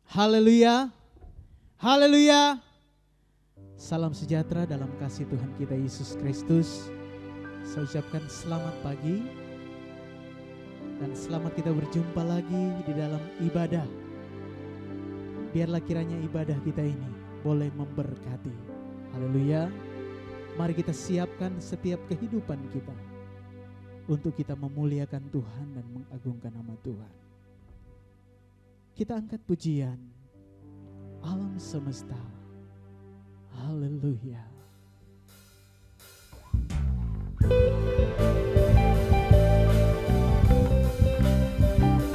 Haleluya, haleluya. Salam sejahtera dalam kasih Tuhan kita Yesus Kristus. Saya ucapkan selamat pagi dan selamat kita berjumpa lagi di dalam ibadah. Biarlah kiranya ibadah kita ini boleh memberkati. Haleluya. Mari kita siapkan setiap kehidupan kita untuk kita memuliakan Tuhan dan mengagungkan nama Tuhan. Kita angkat pujian alam semesta. Haleluya.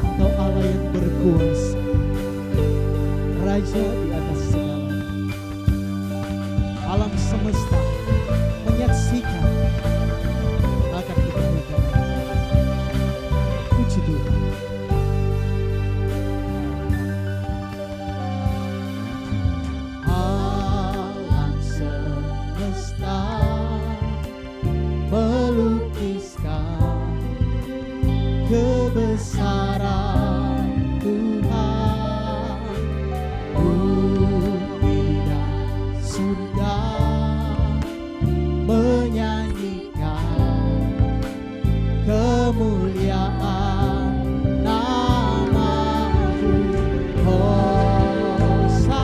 Engkau Allah yang berkuasa, Raja di atas segala. Alam semesta menyaksikan akan kebaikan. Puji Tuhan. Alam semesta melukiskan kebesaran Tuhan. Bumi dan surga menyanyikan kemuliaan nama-Mu. Hosana,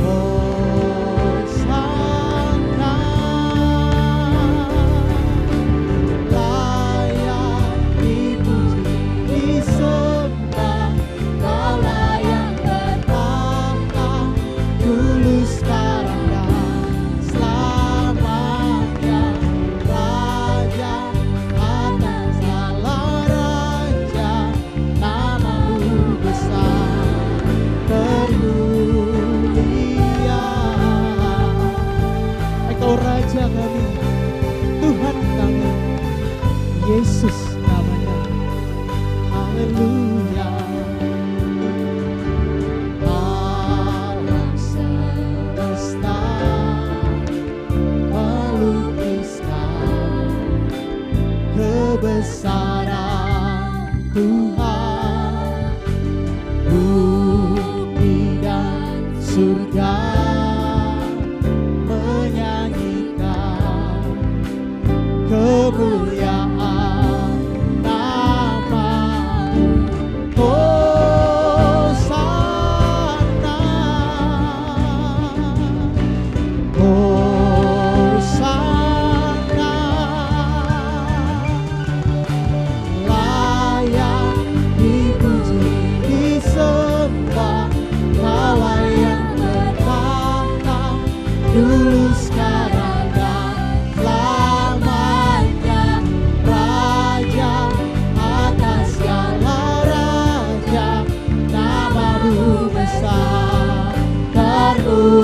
Hosana, layak dipuji, disembah, Kau layak bertahta, dulu sekarang dan selamanya. Raja atas segala raja, nama-Mu besar termulia. Engkau Raja kami, Tuhan kami, Yesus namanya. Haleluya. Alam semesta melukiskan kebesaran Tuhan. Bumi dan surga menyanyikan kemuliaan nama-Mu. Hosana, Hosana, layak dipuji, disembah, Kau layak bertahta, dulu sekarang dan selamanya. Raja atas segala raja, nama-Mu besar termulia.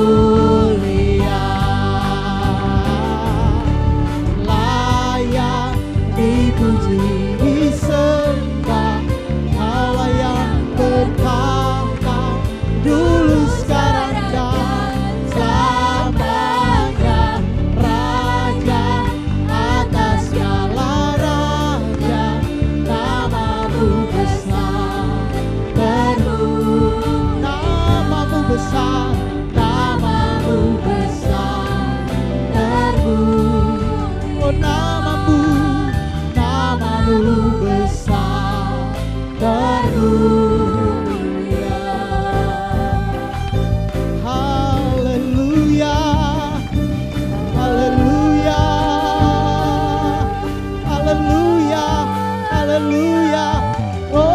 Layak dipuji, disembah, Kau layak bertahta, dulu sekarang dan selamanya. Raja atas segala raja, nama-Mu besar termulia. Nama-Mu besar, nama-Mu besar termulia. Oh, nama-Mu besar termulia. Haleluya, haleluya, haleluya, haleluya. Oh,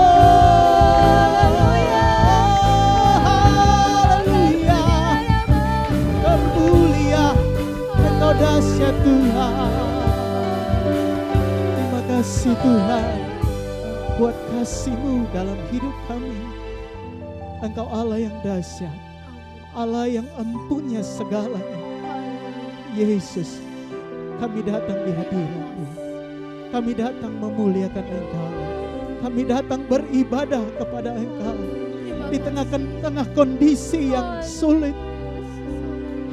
haleluya. Termulia, Engkau dahsyat Tuhan. Terima kasih Tuhan buat kasih-Mu dalam hidup kami. Engkau Allah yang dahsyat, Allah yang empunya segalanya. Yesus, kami datang di hadirat-Mu. Kami datang memuliakan Engkau. Kami datang beribadah kepada Engkau di tengah kondisi yang sulit.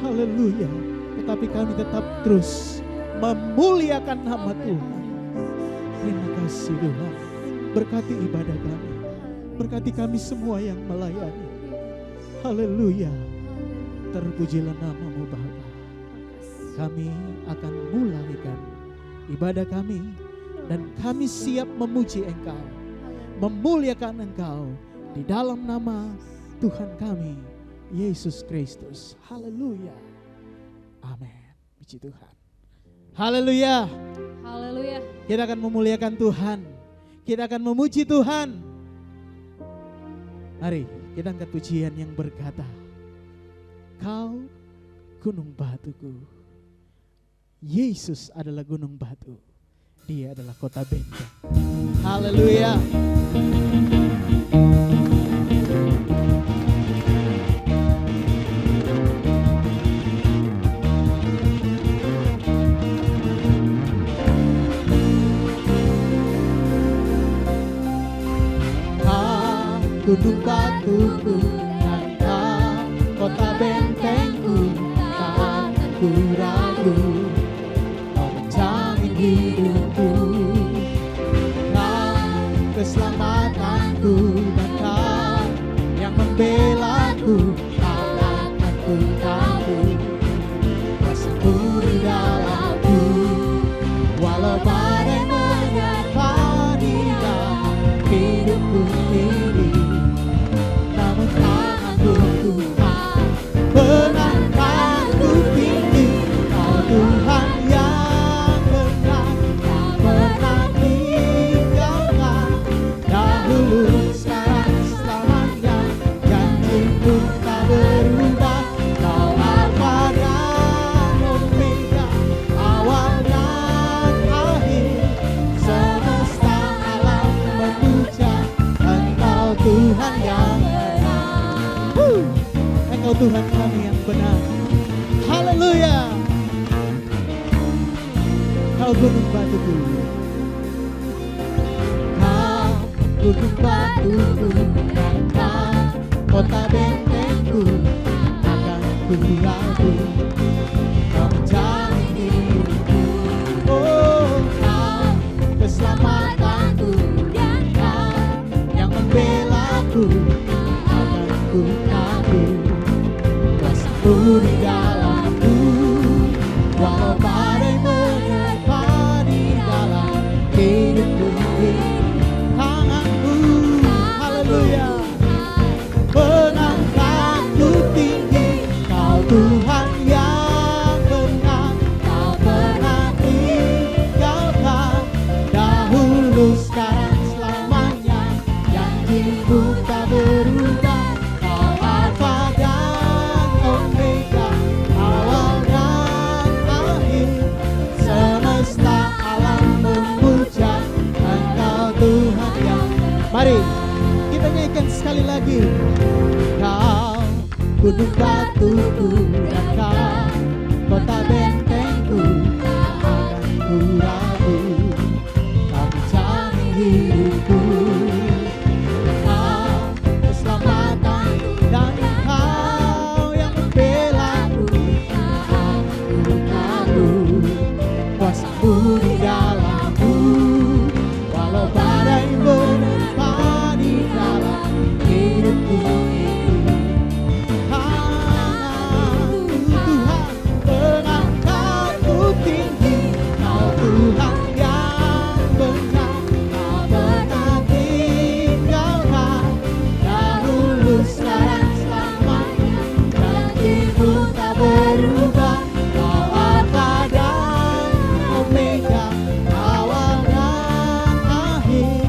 Haleluya. Tetapi kami tetap terus memuliakan nama Tuhan. Terima kasih Tuhan. Berkati ibadah kami. Berkati kami semua yang melayani. Haleluya. Terpujilah nama-Mu Bapa. Kami akan mulaikan ibadah kami. Dan kami siap memuji Engkau. Memuliakan Engkau. Di dalam nama Tuhan kami, Yesus Kristus. Haleluya. Amin. Puji Tuhan. Haleluya. Haleluya. Kita akan memuliakan Tuhan. Kita akan memuji Tuhan. Mari kita angkat pujian yang berkata, Kau gunung batuku. Yesus adalah gunung batu. Dia adalah kota benteng. Haleluya. Gunung batuku dan kau kota bentengku, tak ku ragu, kau menjamin hidupku, kau keselamatanku dan kau yang membelaku, takkan ku takut, kuasa-Mu di dalamku, walau badai menerpa di dalam hidupku ini. Tuhan, penangkanku tinggi, Kau Tuhan yang benar, tak pernah tinggalkan, dahulu, sekarang, selamanya, janji-Mu tak berubah, Kau Alfa dan Omega, awal dan akhir, semesta alam memuja, Engkau Tuhan yang Engkau Tuhan kami yang benar. Haleluya. Kau gunung batuku. Kau gunung batuku dan kau kota bentengku, akan ku ragu, kau menjamin hidupku. Oh, kau keselamatanku dan kau yang membelaku, akan ku ragu. Di dalamku, walau badai menerpa di dalam hidupku ini, tanganmu, haleluya, penangkanku tinggi, Kau Tuhan yang benar, tak pernah tinggalkan, dahulu, sekarang, selamanya, janji-Mu tak berubah. Mari kita nyanyikan sekali lagi. Kau gunung batuku dan kau kota bentengku, akan ku ragu, kau menjamin hidupku, kau keselamatanku dan Kau yang membelaku, akan ku ragu, kuasa-Mu di dalamku, walau badai menerpa di dalam hidupku ini. Tuhan, penangkanku tinggi, Kau Tuhan yang benar, tak pernah tinggalkan, dahulu, sekarang, selamanya, janji-Mu tak berubah, Kau Alfa dan Omega, awal dan akhir,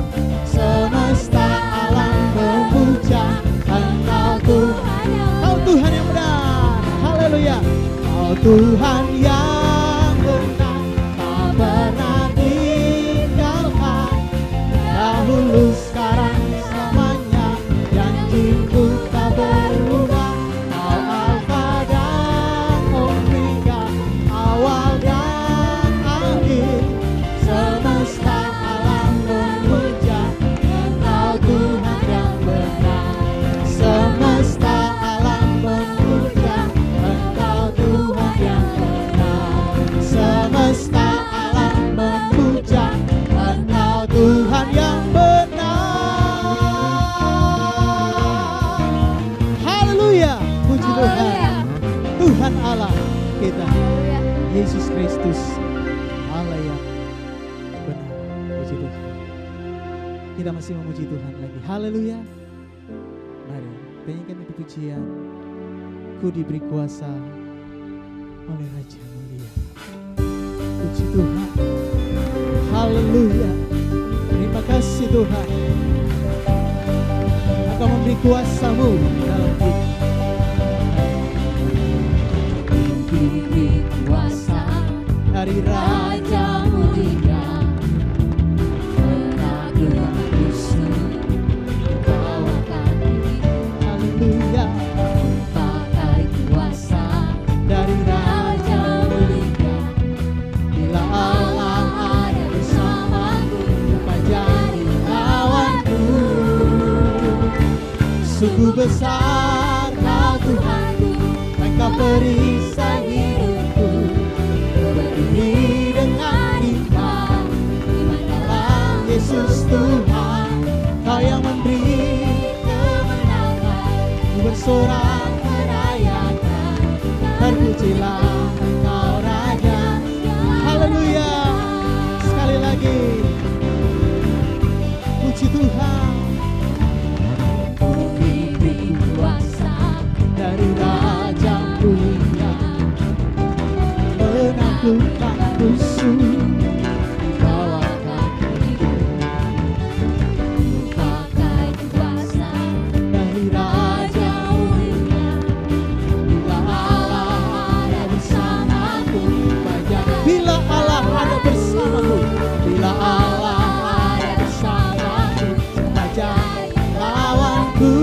semesta alam memuja Engkau Tuhan yang benar. Haleluya. Kau Tuhan yang benar, tak pernah tinggalkan, dahulu, sekarang, selamanya, janji-Mu tak berubah, Kau Alfa dan Omega, awal dan akhir, semesta alam memuja Engkau Tuhan yang benar, semesta alam memuja Engkau Tuhan yang benar. Tuhan Allah kita, Yesus Kristus, Allah yang benar. Puji Tuhan. Kita masih memuji Tuhan lagi. Haleluya. Mari nyanyikan itu pujian. Ku diberi kuasa oleh Raja Mulia. Puji Tuhan. Haleluya. Terima kasih Tuhan. Engkau memberi kuasa-Mu dalam hidup. Diberi kuasa Dari Raja Mulia, menaklukkan musuh di bawah kaki. Haleluya. Pakai kuasa Dari Raja Mulia, Bila Allah ada bersamaku, Dapat jadi lawanku. sungguh besar Kau Tuhanku, Engkau perisai hidupku, berdiri dengan iman, iman dalam Yesus Tuhan. Kau yang memberi kemenangan, ku bersorak merayakan, terpujilah Engkau Raja. Haleluya. Sekali lagi puji Tuhan. diberi kuasa Dari Raja Mulia, menaklukkan musuh di bawah kakiku. Pakai kuasa dari Raja Mulia, Bila Allah ada bersamaku, Bila Allah ada bersamaku, bila Allah ada bersamaku, saja lawanku.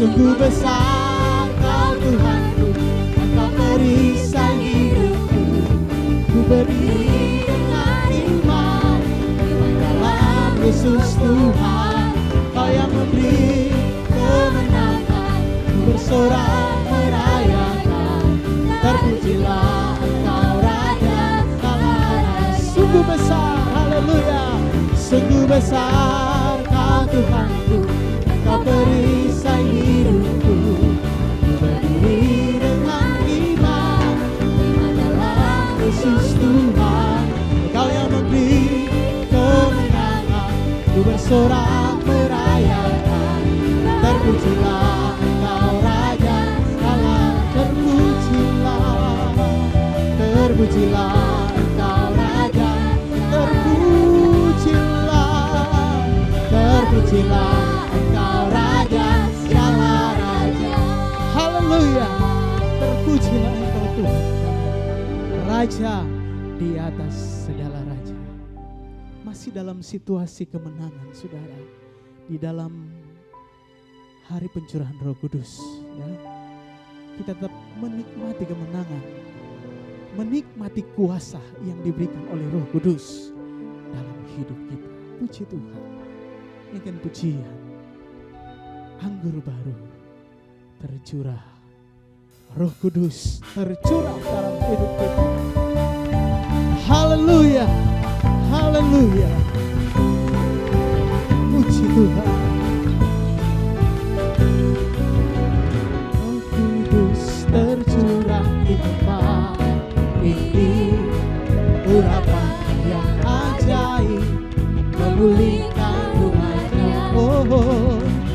Sungguh besar Kau Tuhanku, Engkau perisai hidupku. Ku berdiri dengan iman, iman dalam Yesus Tuhan. Kau yang memberi kemenangan, ku bersorak merayakan, terpujilah Engkau Raja segala. Sungguh besar, haleluya. Sungguh besar Kau Tuhanku, Engkau perisai hidupku. Ku berdiri dengan iman, iman dalam Yesus Tuhan. Kau yang memberi kemenangan, ku bersorak merayakan, terpujilah Engkau Raja segala. Terpujilah, terpujilah Engkau Raja. Terpujilah, terpujilah Engkau Raja segala raja. Haleluya. Terpujilah Engkau Tuhan, Raja di atas segala raja. Masih dalam situasi kemenangan saudara, di dalam hari pencurahan Roh Kudus ya. Kita tetap menikmati kemenangan, menikmati kuasa yang diberikan oleh Roh Kudus dalam hidup kita. Puji Tuhan. Ini kan pujian. Anggur baru tercurah, Roh Kudus tercurah dalam hidup kita. Haleluya, haleluya. Puji Tuhan. Roh Kudus tercurah di tempat ini, urapan yang ajaib memulihkan umatnya. Oh,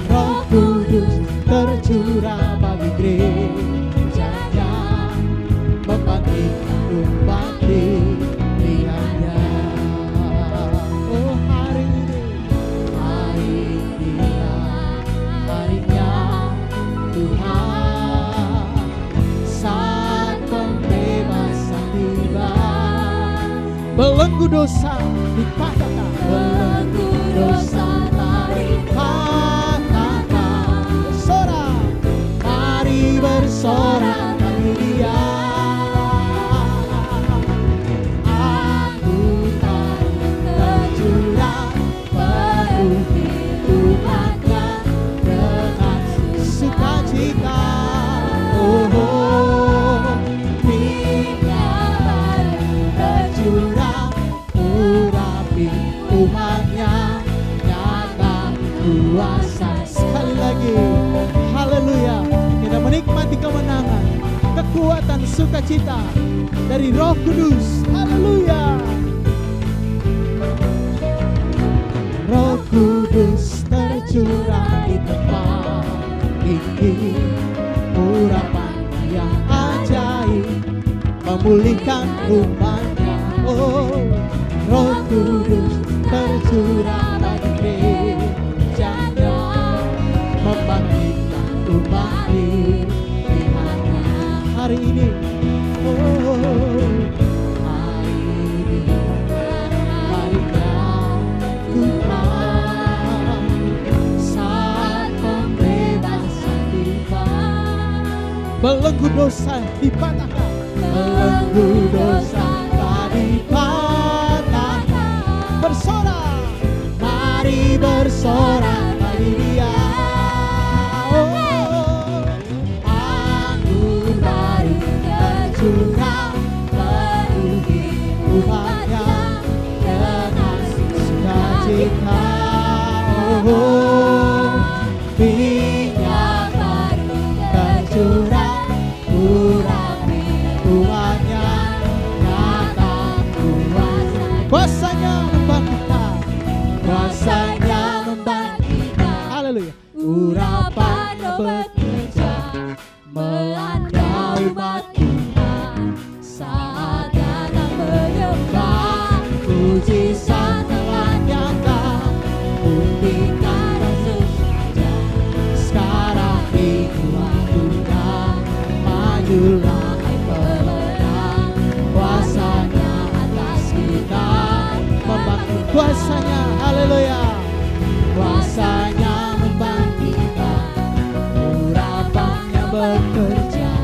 Roh Kudus tercurah bagi gerejanya, membangkitkan umat pilihannya. Oh, hari inilah harinya Tuhan, saat pembebasan tiba. Belenggu dosa dipatahkan, belenggu dosa dipatahkan. Bersorak, mari bersorak bagi Dia. Angkutan tercurah penuhi umatnya dengan sukacita. Oh, minyak baru tercurah urapi umatnya, nyata kuasa. Sekali lagi, haleluya. Kita menikmati kemenangan sukacita dari Roh Kudus. Haleluya. Roh Kudus tercurah di tempat ini, urapan yang ajaib memulihkan umatnya. Oh, Roh Kudus tercurah bagi gerejanya, membangkitkan umat di hatinya hari ini. Oh, hari ini harinya Tuhan, saat pembebasan tiba. Belenggu dosa dipatahkan, belenggu dosa dipatahkan. Bersorak, mari bersorak bagi Dia. Oh, anggur baru tercurah penuhi umatnya dengan sukacita. Oh, minyak baru tercurah urapi umatnya, nyata kuasanya membangkitkan, kuasanya membangkitkan. Haleluya. Urapan bekerja melanda umat Tuhan, saat datang menyembah, mujizat telah nyata, buktikan Yesus saja. Sekarang itu waktunya, majulah hai pemenang, kuasanya atas kita membangkitkan. Kuasanya, haleluya, kuasanya membangkitkan, urapannya bekerja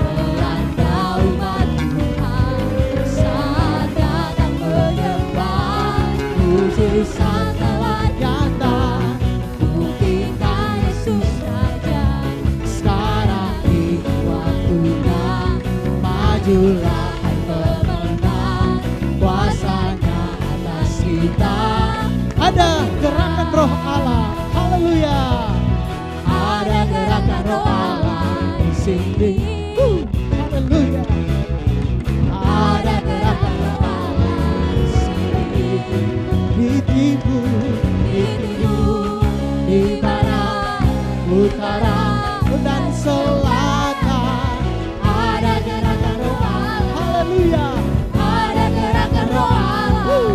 melanda umat Tuhan, saat datang menyembah, mujizat telah nyata, buktikan Yesus Raja. Sekarang itu waktunya, majulah hai pemenang, kuasanya atas kita. Ada gerakan Roh Allah, haleluya. Ada gerakan Roh Allah di sini, haleluya. Ada gerakan Roh Allah di sini, di timur, di barat, utara dan selatan. Ada gerakan Roh Allah, haleluya. Ada gerakan Roh Allah,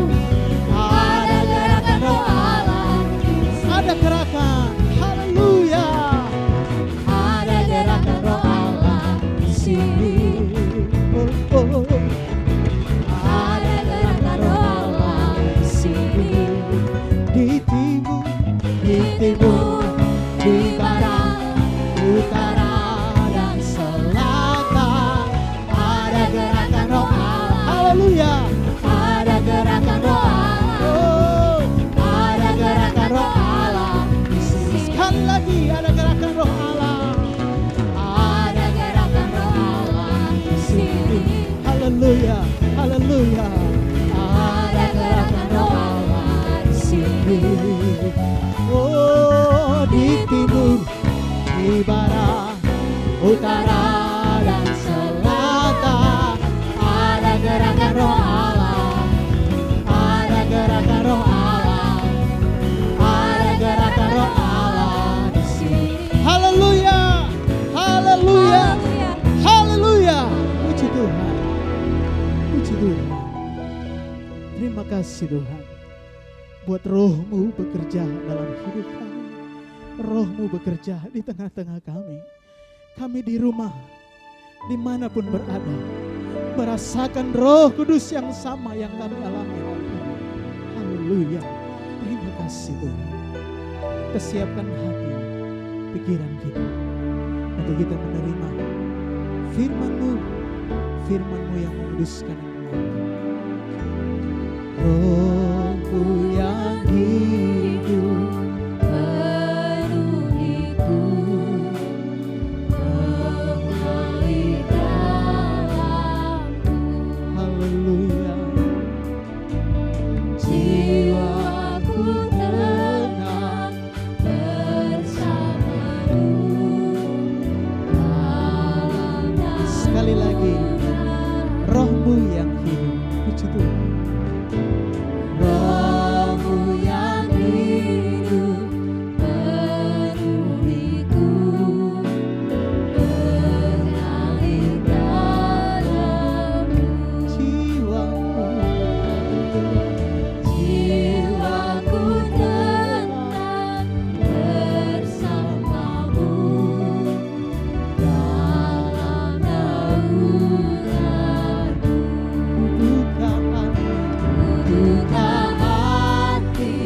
ada gerakan Roh Allah, ada gerakan, haleluya. Ada gerakan Roh Allah di sini. Oh, oh. Ada gerakan Roh Allah di sini, di timur, di barat, utara dan selatan. Ada gerakan Roh Allah, haleluya. Ada gerakan Roh Allah, oh, ada gerakan Roh Allah di sini. Sekali lagi, ada gerakan Roh Allah, ada gerakan Roh Allah di sini. Haleluya, haleluya. Ada gerakan Roh Allah di sini. Oh, di timur, di barat, utara dan selatan. Ada gerakan Roh Allah, ada gerakan Roh Allah, ada gerakan Roh Allah di sini. Haleluya, haleluya, haleluya. Puji Tuhan, puji Tuhan. Terima kasih Tuhan, buat Roh-Mu bekerja dalam hidup kami. Roh-Mu bekerja di tengah-tengah kami. Kami di rumah, dimanapun berada, merasakan Roh Kudus yang sama yang kami alami hari ini. Haleluya. Terima kasih Tuhan. Kesiapkan hati, pikiran kita untuk kita menerima firman-Mu, firman-Mu yang menguduskan dan menguatkan. Roh-Mu yang hidup penuhiku, mengalir dalamku. Haleluya. Jiwaku tenang bersama-Mu dalam Sekali lagi, Roh-Mu yang hidup. Puji Tuhan. Roh-Mu yang hidup penuhiku, mengalir dalamku. Jiwaku tenang bersamamu dalam naunganmu. Buka hati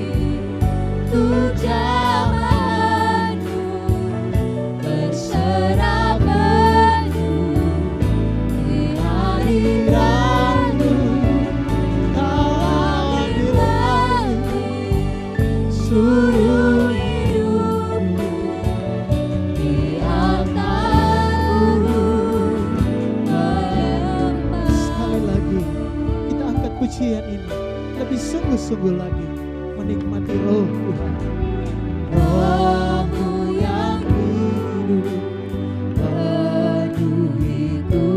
untuk jamahanmu, berserah penuh di hadiratmu. Kau ambil seluruh hidupku di altarmu, menyembah. Sekali lagi, kita angkat pujian ini lebih sungguh-sungguh lagi, menikmati Roh Tuhan. Roh-Mu yang hidup penuhiku,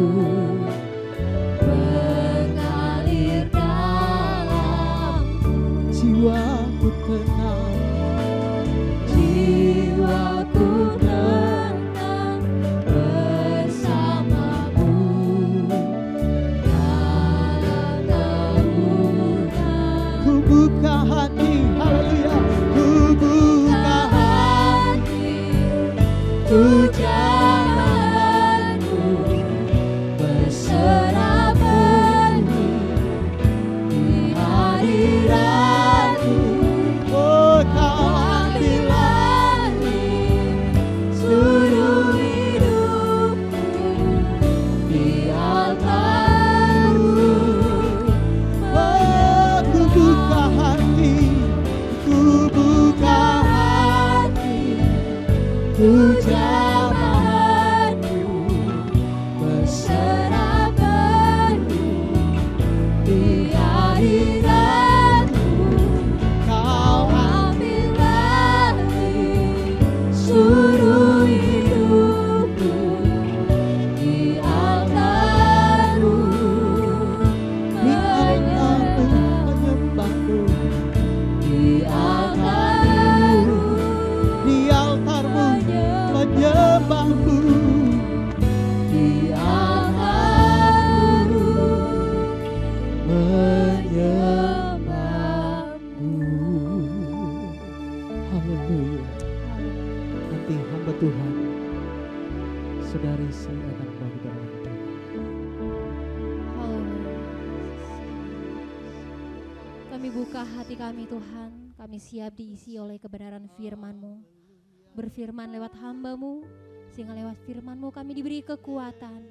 mengalir dalamku. Jiwaku tenang, Jiwaku tenang bersamamu dalam naungan. ku buka hati, haleluya, ku buka hati. Untuk jamahanmu, berserah penuh di hadiratmu. Oh, kau Kau ambil alih seluruh hidupku di altarmu, oh, ku buka hati, ku buka hati. untuk jamahanmu, berserah penuh di hadiratmu. Kau Ambil alih seluruh hidupku di altarmu, menyembahmu, di altarmu, di altarmu menyembahmu. di altarmu, menyembahmu. Haleluya. Nanti hamba Tuhan, saudari saya akan bagi doa. Kami buka hati kami Tuhan, kami siap diisi oleh kebenaran firman-Mu. Berfirman lewat hamba-Mu, sehingga lewat firman-Mu kami diberi kekuatan.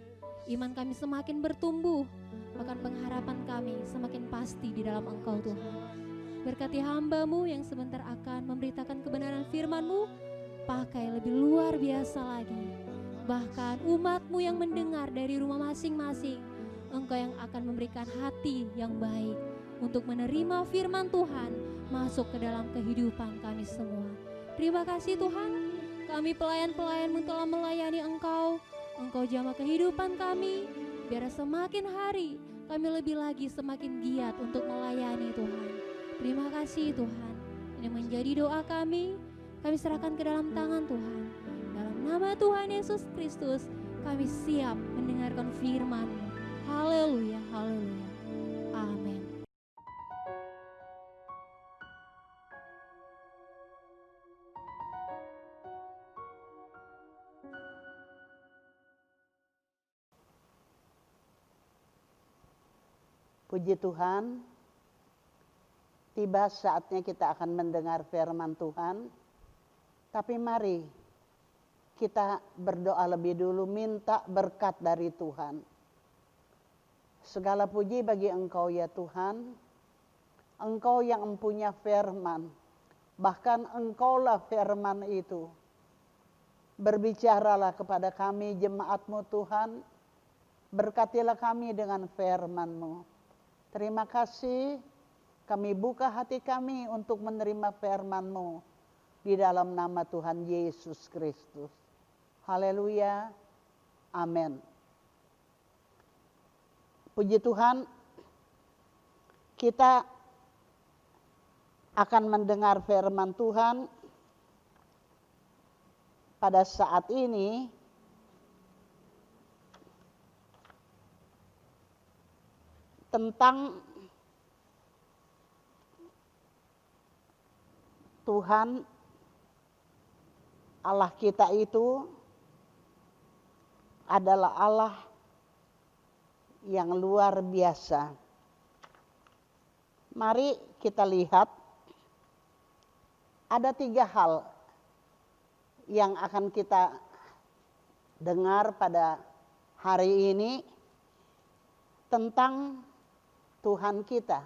Iman kami semakin bertumbuh, bahkan pengharapan kami semakin pasti di dalam Engkau Tuhan. Berkati hamba-Mu yang sebentar akan memberitakan kebenaran firman-Mu, pakai lebih luar biasa lagi. Bahkan umat-Mu yang mendengar dari rumah masing-masing, Engkau yang akan memberikan hati yang baik untuk menerima firman Tuhan masuk ke dalam kehidupan kami semua. Terima kasih Tuhan, kami pelayan-pelayan-Mu telah melayani Engkau. Engkau jamah kehidupan kami, biar semakin hari kami lebih lagi semakin giat untuk melayani Tuhan. Terima kasih Tuhan, ini menjadi doa kami serahkan ke dalam tangan Tuhan. Dalam nama Tuhan Yesus Kristus, kami siap mendengarkan firman-Mu. Haleluya, haleluya. Amin. Puji Tuhan, tiba saatnya kita akan mendengar firman Tuhan. Tapi mari kita berdoa lebih dulu, minta berkat dari Tuhan. Segala puji bagi Engkau ya Tuhan, Engkau yang mempunyai firman, bahkan Engkaulah firman itu. Berbicaralah kepada kami jemaat-Mu Tuhan, berkatilah kami dengan firman-Mu. Terima kasih, kami buka hati kami untuk menerima firman-Mu di dalam nama Tuhan Yesus Kristus. Haleluya, amin. Puji Tuhan, kita akan mendengar firman Tuhan pada saat ini tentang Tuhan Allah kita itu adalah Allah yang luar biasa. Mari kita lihat ada 3 hal yang akan kita dengar pada hari ini tentang Tuhan kita.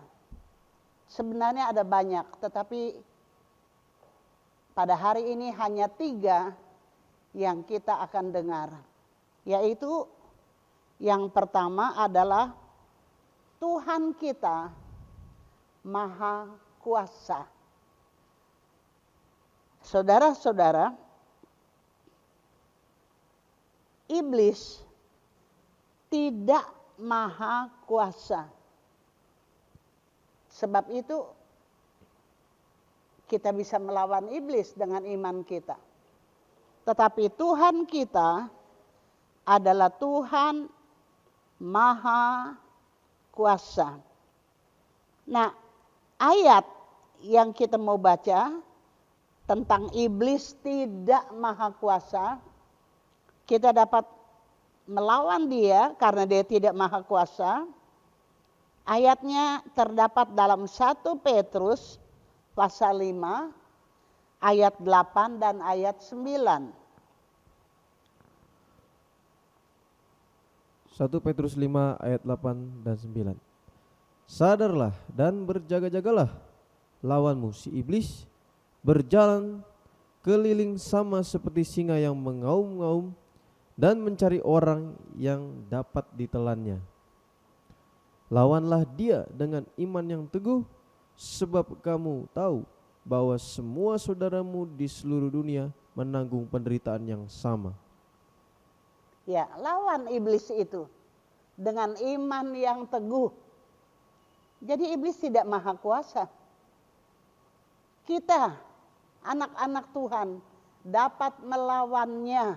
Sebenarnya ada banyak, tetapi pada hari ini hanya 3 yang kita akan dengar. Yaitu yang pertama adalah Tuhan kita Maha Kuasa. Saudara-saudara, iblis tidak maha kuasa. Sebab itu kita bisa melawan iblis dengan iman kita. Tetapi Tuhan kita adalah Tuhan Maha Kuasa. Nah, ayat yang kita mau baca tentang iblis tidak maha kuasa, kita dapat melawan dia karena dia tidak maha kuasa. Ayatnya terdapat dalam 1 Petrus pasal 5 ayat 8 dan ayat 9. 1 Petrus 5 ayat 8 dan 9. Sadarlah dan berjaga-jagalah, lawanmu si iblis berjalan keliling sama seperti singa yang mengaum-ngaum dan mencari orang yang dapat ditelannya. Lawanlah dia dengan iman yang teguh, sebab kamu tahu bahwa semua saudaramu di seluruh dunia menanggung penderitaan yang sama. Ya, lawan iblis itu dengan iman yang teguh. Jadi iblis tidak maha kuasa. Kita, anak-anak Tuhan, dapat melawannya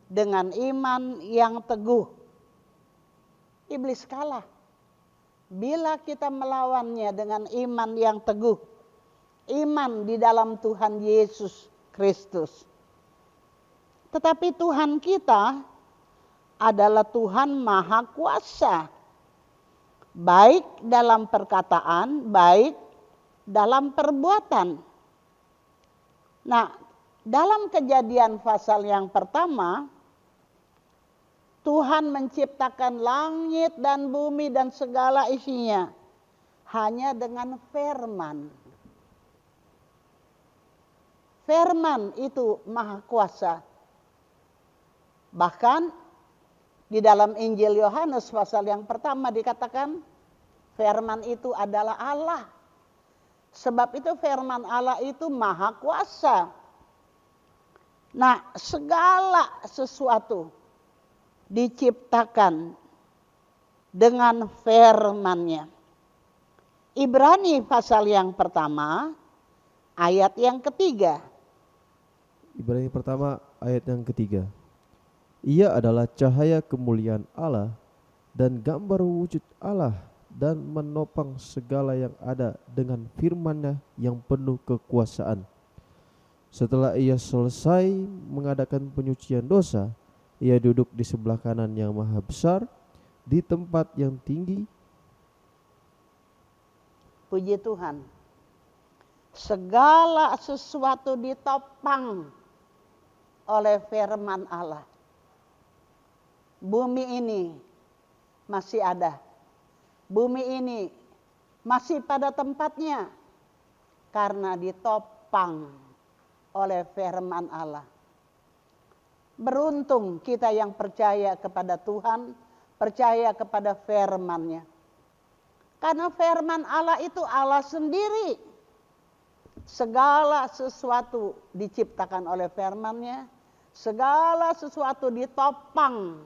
dengan iman yang teguh. Iblis kalah bila kita melawannya dengan iman yang teguh. Iman di dalam Tuhan Yesus Kristus. Tetapi Tuhan kita adalah Tuhan Maha Kuasa. Baik dalam perkataan, baik dalam perbuatan. Nah, dalam Kejadian pasal yang pertama, Tuhan menciptakan langit dan bumi dan segala isinya hanya dengan firman. Firman itu maha kuasa. Bahkan di dalam Injil Yohanes pasal yang pertama dikatakan firman itu adalah Allah. Sebab itu firman Allah itu maha kuasa. Nah, segala sesuatu diciptakan dengan firman-Nya. Ibrani pasal yang pertama ayat yang ketiga. Ibrani pertama ayat yang ketiga. Ia adalah cahaya kemuliaan Allah dan gambar wujud Allah dan menopang segala yang ada dengan firman-Nya yang penuh kekuasaan. Setelah ia selesai mengadakan penyucian dosa, ia duduk di sebelah kanan yang maha besar di tempat yang tinggi. Puji Tuhan. Segala sesuatu ditopang oleh firman Allah. Bumi ini masih ada. Bumi ini masih pada tempatnya karena ditopang oleh firman Allah. Beruntung kita yang percaya kepada Tuhan, percaya kepada firman-Nya. Karena firman Allah itu Allah sendiri. Segala sesuatu diciptakan oleh firman-Nya, segala sesuatu ditopang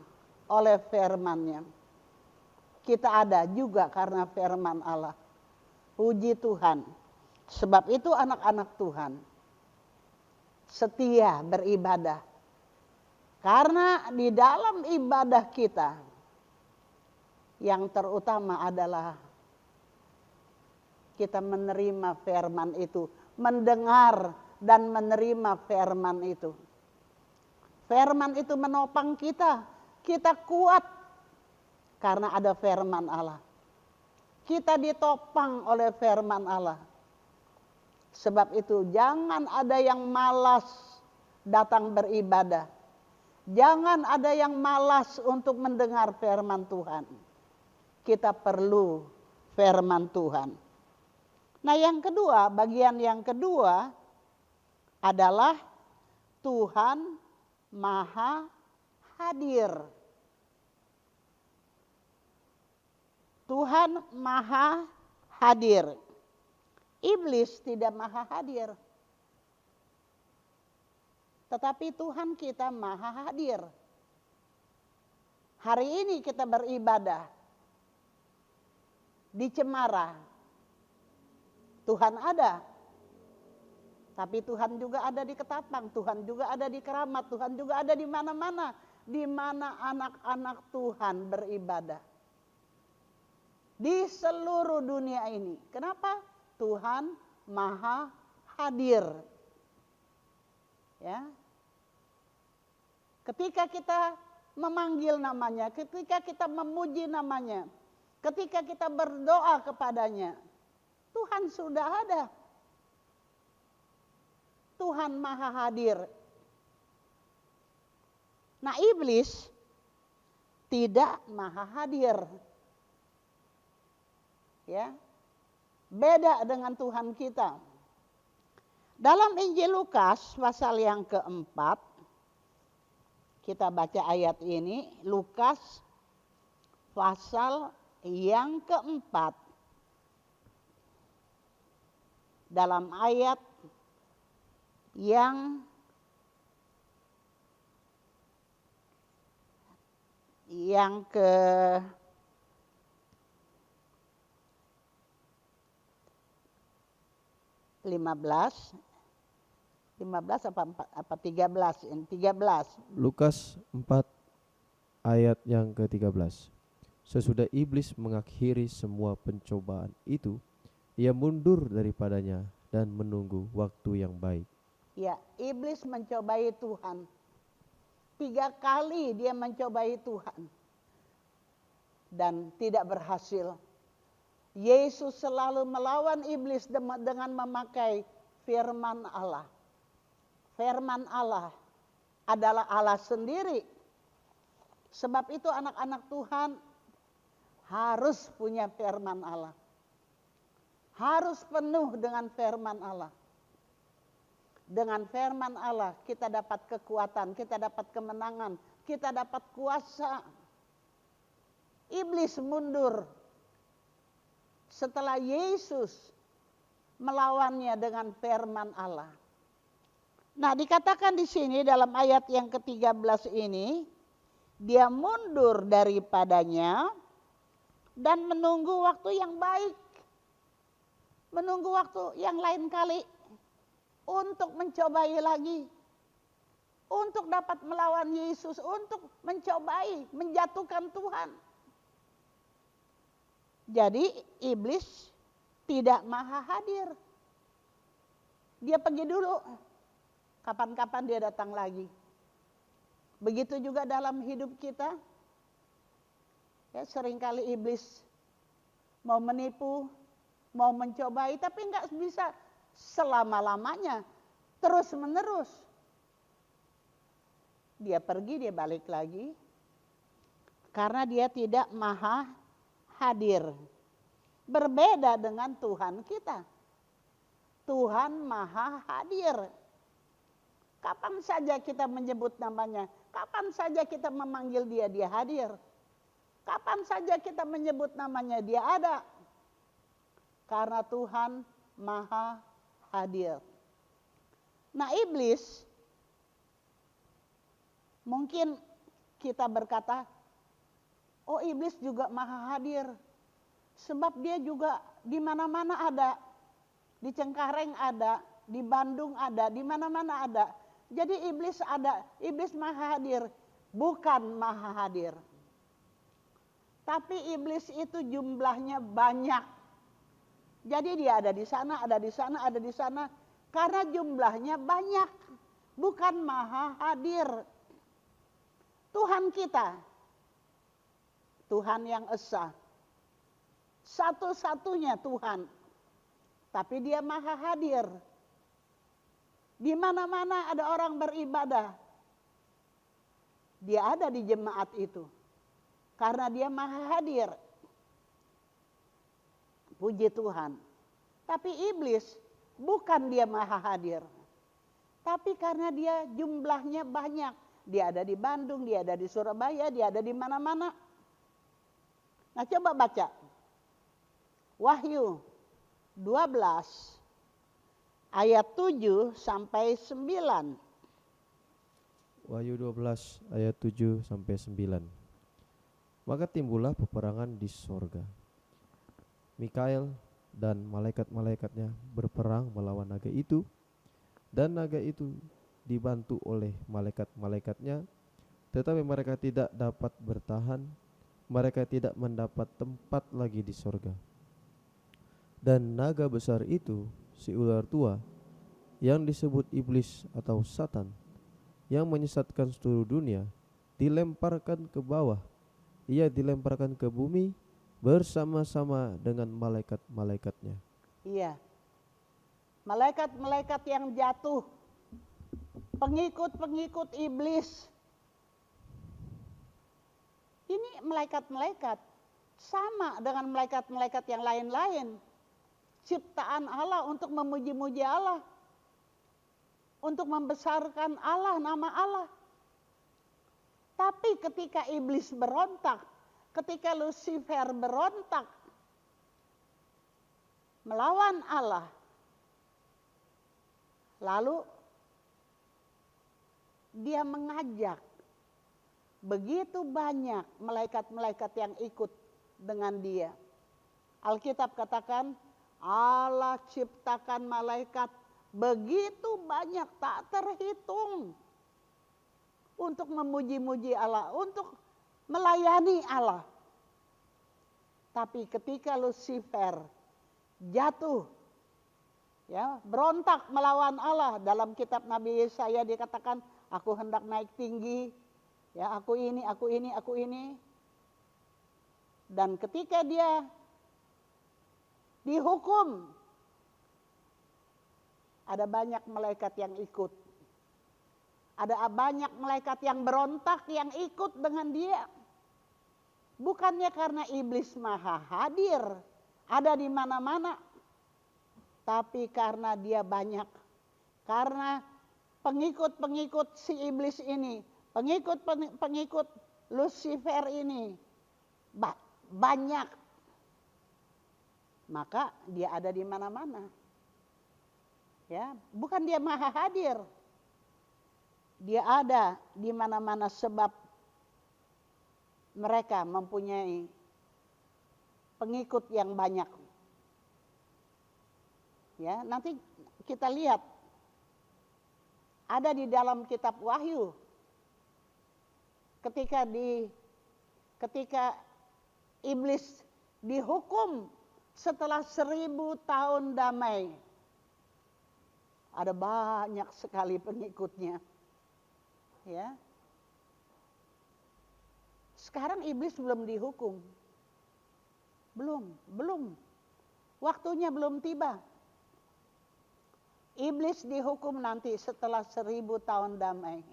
oleh firman-Nya. kita ada juga karena firman Allah. Puji Tuhan. Sebab itu anak-anak Tuhan setia beribadah. Karena di dalam ibadah kita yang terutama adalah kita menerima firman itu, mendengar dan menerima firman itu. Firman itu menopang kita, kita kuat karena ada firman Allah. Kita ditopang oleh firman Allah. Sebab itu jangan ada yang malas datang beribadah. Jangan ada yang malas untuk mendengar firman Tuhan. Kita perlu firman Tuhan. Nah, yang kedua, bagian yang kedua adalah Tuhan Maha Hadir. Tuhan Maha Hadir. Iblis tidak maha hadir. Tetapi Tuhan kita maha hadir. Hari ini kita beribadah di Cemara. Tuhan ada. Tapi Tuhan juga ada di Ketapang, Tuhan juga ada di Keramat, Tuhan juga ada di mana-mana. Di mana anak-anak Tuhan beribadah. Di seluruh dunia ini. Kenapa? Tuhan Maha Hadir. Ya. Ketika kita memanggil namanya, ketika kita memuji namanya, ketika kita berdoa kepadanya, Tuhan sudah ada. Tuhan Maha Hadir. Nah, iblis tidak maha hadir. Ya. Beda dengan Tuhan kita. Dalam Injil Lukas pasal yang keempat, kita baca ayat ini, Lukas pasal yang keempat. Dalam ayat yang ke 15 apa 13? 13. Lukas 4 ayat yang ke-13. Sesudah iblis mengakhiri semua pencobaan itu, ia mundur daripadanya dan menunggu waktu yang baik. Ya, iblis mencobai Tuhan. 3 kali dia mencobai Tuhan. Dan tidak berhasil. Yesus selalu melawan iblis dengan memakai firman Allah. Firman Allah adalah Allah sendiri. Sebab itu anak-anak Tuhan harus punya firman Allah. Harus penuh dengan firman Allah. Dengan firman Allah kita dapat kekuatan, kita dapat kemenangan, kita dapat kuasa. Iblis mundur setelah Yesus melawannya dengan firman Allah. Nah, dikatakan di sini dalam ayat yang ke-13 ini, dia mundur daripadanya dan menunggu waktu yang baik. Menunggu waktu yang lain kali untuk mencobai lagi. Untuk dapat melawan Yesus, untuk mencobai, menjatuhkan Tuhan. Jadi iblis tidak maha hadir. Dia pergi dulu. Kapan-kapan dia datang lagi. Begitu juga dalam hidup kita. Ya, seringkali iblis mau menipu, mau mencobai, tapi enggak bisa selama-lamanya. Terus menerus. Dia pergi, dia balik lagi. Karena dia tidak maha hadir. Berbeda dengan Tuhan kita. Tuhan maha hadir. Kapan saja kita menyebut namanya, kapan saja kita memanggil dia, dia hadir. Kapan saja kita menyebut namanya, dia ada. Karena Tuhan maha hadir. Nah, iblis mungkin kita berkata, Oh, iblis juga maha hadir. Sebab dia juga di mana-mana ada. Di Cengkareng ada, di Bandung ada, di mana-mana ada. Jadi iblis ada, iblis maha hadir, bukan maha hadir. Tapi iblis itu jumlahnya banyak. Jadi dia ada di sana, ada di sana, ada di sana. Karena jumlahnya banyak, bukan maha hadir. Tuhan kita, Tuhan yang esa, satu-satunya Tuhan. Tapi dia maha hadir. Di mana-mana ada orang beribadah, dia ada di jemaat itu. Karena dia maha hadir. Puji Tuhan. Tapi iblis bukan dia maha hadir. Tapi karena dia jumlahnya banyak. Dia ada di Bandung, dia ada di Surabaya, dia ada di mana-mana. Nah, coba baca. Wahyu 12 ayat 7 sampai 9. Wahyu 12 ayat 7 sampai 9. Maka timbullah peperangan di sorga. Mikael dan malaikat-malaikatnya berperang melawan naga itu, dan naga itu dibantu oleh malaikat-malaikatnya, tetapi mereka tidak dapat bertahan, mereka tidak mendapat tempat lagi di sorga. Dan naga besar itu, si ular tua, yang disebut iblis atau Satan, yang menyesatkan seluruh dunia, dilemparkan ke bawah. Ia dilemparkan ke bumi bersama-sama dengan malaikat-malaikatnya. Iya. Malaikat-malaikat yang jatuh, pengikut-pengikut iblis. Ini malaikat-malaikat sama dengan malaikat-malaikat yang lain-lain. Ciptaan Allah untuk memuji-muji Allah, untuk membesarkan Allah, nama Allah. Tapi ketika iblis berontak, ketika Lucifer berontak melawan Allah, lalu dia mengajak begitu banyak malaikat-malaikat yang ikut dengan dia. Alkitab katakan Allah ciptakan malaikat begitu banyak tak terhitung untuk memuji-muji Allah, untuk melayani Allah. Tapi ketika Lucifer jatuh, ya, berontak melawan Allah, dalam kitab Nabi Yesaya dikatakan, aku hendak naik tinggi, ya, aku ini, aku ini, aku ini. Dan ketika dia dihukum, ada banyak malaikat yang ikut. Ada banyak malaikat yang berontak, yang ikut dengan dia. Bukannya karena iblis maha hadir, ada di mana-mana. Tapi karena dia banyak. Karena pengikut-pengikut si iblis ini, pengikut Lucifer ini banyak. Maka dia ada di mana-mana. Ya, bukan dia maha hadir. Dia ada di mana-mana sebab mereka mempunyai pengikut yang banyak. Ya, nanti kita lihat ada di dalam kitab Wahyu. Ketika iblis dihukum setelah 1000 tahun damai, ada banyak sekali pengikutnya. Ya. Sekarang iblis belum dihukum. Belum. Waktunya belum tiba. Iblis dihukum nanti setelah 1000 tahun damai.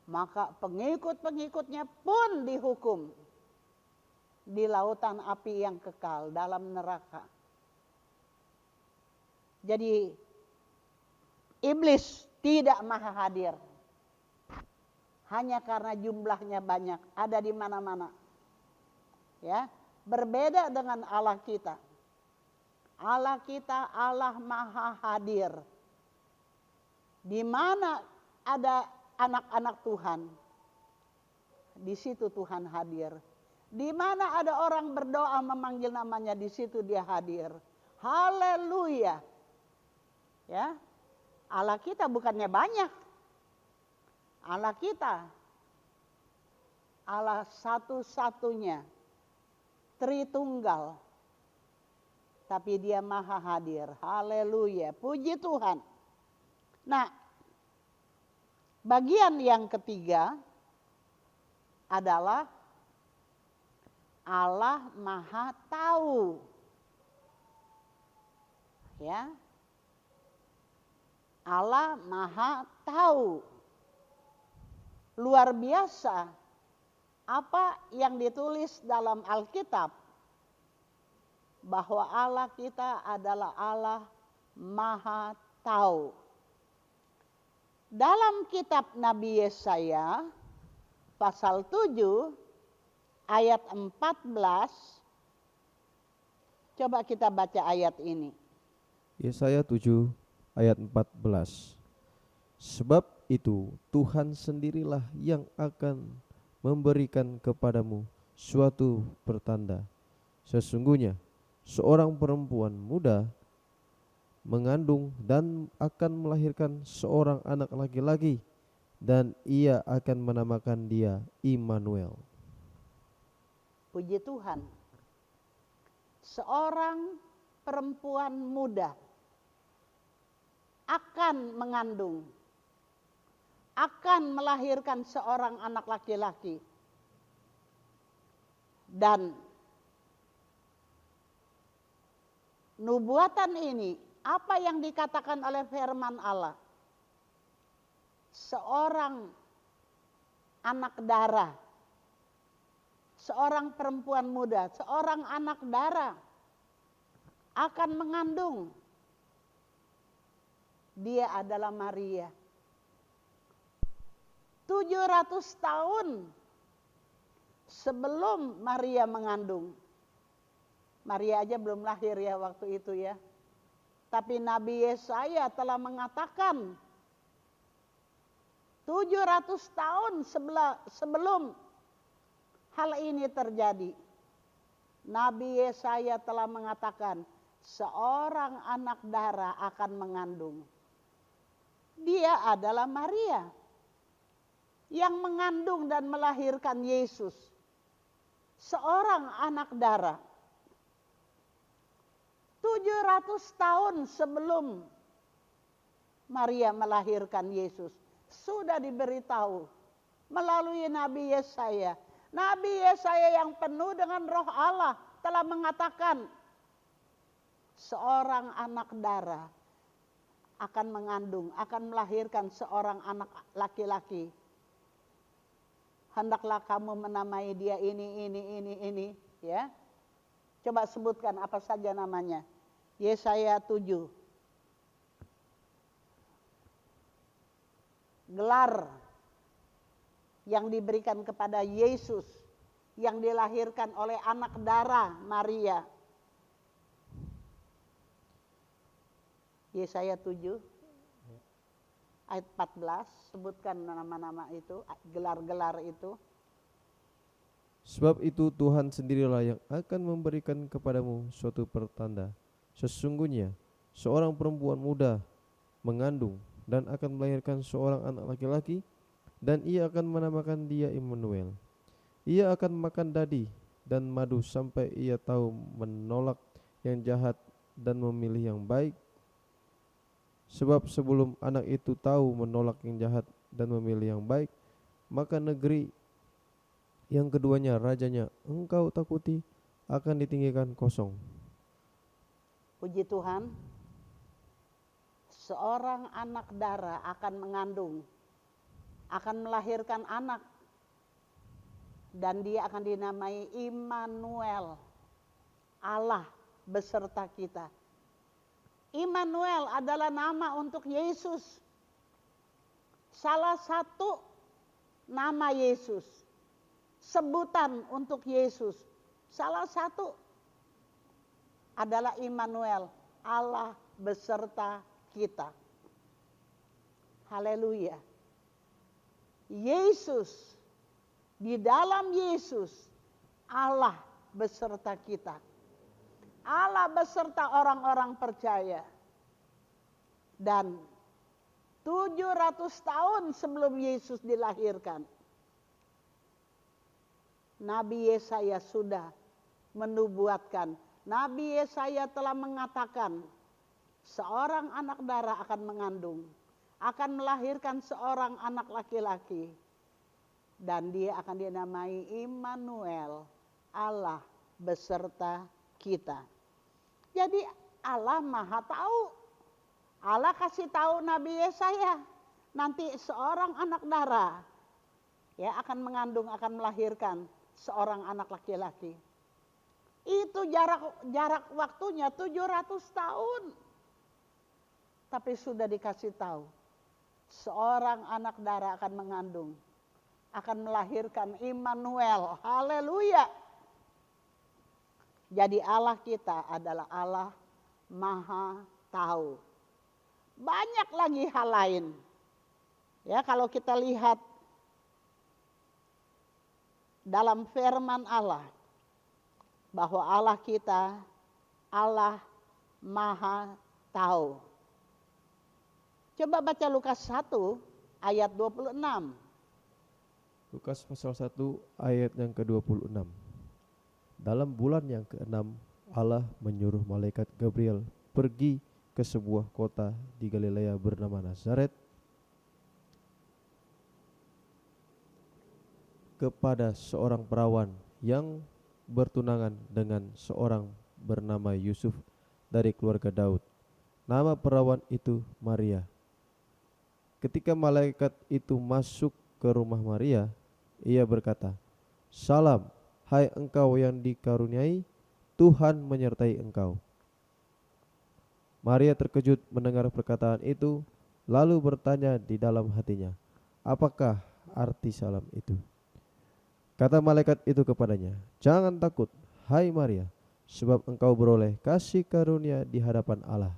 Maka pengikut-pengikutnya pun dihukum di lautan api yang kekal dalam neraka. Jadi iblis tidak maha hadir. Hanya karena jumlahnya banyak, ada di mana-mana. Ya, berbeda dengan Allah kita. Allah kita Allah maha hadir. Di mana ada anak-anak Tuhan, di situ Tuhan hadir. Di mana ada orang berdoa memanggil namanya, di situ dia hadir. Haleluya. Ya. Allah kita bukannya banyak. Allah kita Allah satu-satunya, Tritunggal. Tapi dia maha hadir. Haleluya. Puji Tuhan. Nah, bagian yang ketiga adalah Allah maha tahu. Ya. Allah maha tahu. Luar biasa apa yang ditulis dalam Alkitab, bahwa Allah kita adalah Allah maha tahu. Dalam kitab Nabi Yesaya pasal 7 ayat 14, coba kita baca ayat ini. Yesaya 7 ayat 14. Sebab itu Tuhan sendirilah yang akan memberikan kepadamu suatu pertanda. Sesungguhnya seorang perempuan muda mengandung dan akan melahirkan seorang anak laki-laki, dan ia akan menamakan dia Immanuel. Puji Tuhan. Seorang perempuan muda akan mengandung, akan melahirkan seorang anak laki-laki. Dan nubuatan ini, apa yang dikatakan oleh firman Allah? Seorang anak darah, seorang perempuan muda, seorang anak darah akan mengandung. Dia adalah Maria. 700 tahun sebelum Maria mengandung. Maria aja belum lahir ya waktu itu ya. Tapi Nabi Yesaya telah mengatakan 700 tahun sebelum hal ini terjadi. Nabi Yesaya telah mengatakan seorang anak darah akan mengandung. Dia adalah Maria yang mengandung dan melahirkan Yesus. Seorang anak darah. 700 tahun sebelum Maria melahirkan Yesus, sudah diberitahu melalui Nabi Yesaya. Nabi Yesaya yang penuh dengan Roh Allah telah mengatakan seorang anak darah akan mengandung, akan melahirkan seorang anak laki-laki. Hendaklah kamu menamai dia ini, ya. Coba sebutkan apa saja namanya. Yesaya 7. Gelar yang diberikan kepada Yesus yang dilahirkan oleh anak darah Maria. Yesaya 7 ayat 14, sebutkan nama-nama itu, gelar-gelar itu. Sebab itu Tuhan sendirilah yang akan memberikan kepadamu suatu pertanda. Sesungguhnya seorang perempuan muda mengandung dan akan melahirkan seorang anak laki-laki, dan ia akan menamakan dia Immanuel. Ia akan makan dadi dan madu sampai ia tahu menolak yang jahat dan memilih yang baik. Sebab sebelum anak itu tahu menolak yang jahat dan memilih yang baik, maka negeri yang keduanya rajanya engkau takuti akan ditinggikan kosong. Puji Tuhan. Seorang anak darah akan mengandung, akan melahirkan anak, dan dia akan dinamai Immanuel, Allah beserta kita. Immanuel adalah nama untuk Yesus. Salah satu nama Yesus, sebutan untuk Yesus. Salah satu adalah Immanuel, Allah beserta kita. Haleluya. Yesus Di dalam Yesus, Allah beserta kita. Allah beserta orang-orang percaya. Dan 700 tahun sebelum Yesus dilahirkan, Nabi Yesaya sudah menubuatkan. Nabi Yesaya telah mengatakan, seorang anak darah akan mengandung, akan melahirkan seorang anak laki-laki, dan dia akan dinamai Immanuel, Allah beserta kita. Jadi Allah Maha tahu. Allah kasih tahu Nabi Yesaya, nanti seorang anak darah ya akan mengandung, akan melahirkan seorang anak laki-laki. Itu jarak waktunya 700 tahun. Tapi sudah dikasih tahu, seorang anak darah akan mengandung, akan melahirkan Immanuel. Haleluya. Jadi Allah kita adalah Allah Maha tahu. Banyak lagi hal lain. Ya, kalau kita lihat dalam firman Allah, bahwa Allah kita, Allah Maha tahu. Coba baca Lukas 1 ayat 26. Lukas pasal 1 ayat yang ke-26. Dalam bulan yang ke-6 Allah menyuruh malaikat Gabriel pergi ke sebuah kota di Galilea bernama Nazaret kepada seorang perawan yang bertunangan dengan seorang bernama Yusuf dari keluarga Daud. Nama perawan itu Maria. Ketika malaikat itu masuk ke rumah Maria, ia berkata, "Salam, hai engkau yang dikaruniai, Tuhan menyertai engkau." Maria terkejut mendengar perkataan itu, lalu bertanya di dalam hatinya, "Apakah arti salam itu?" Kata malaikat itu kepadanya, "Jangan takut, hai Maria, sebab engkau beroleh kasih karunia di hadapan Allah.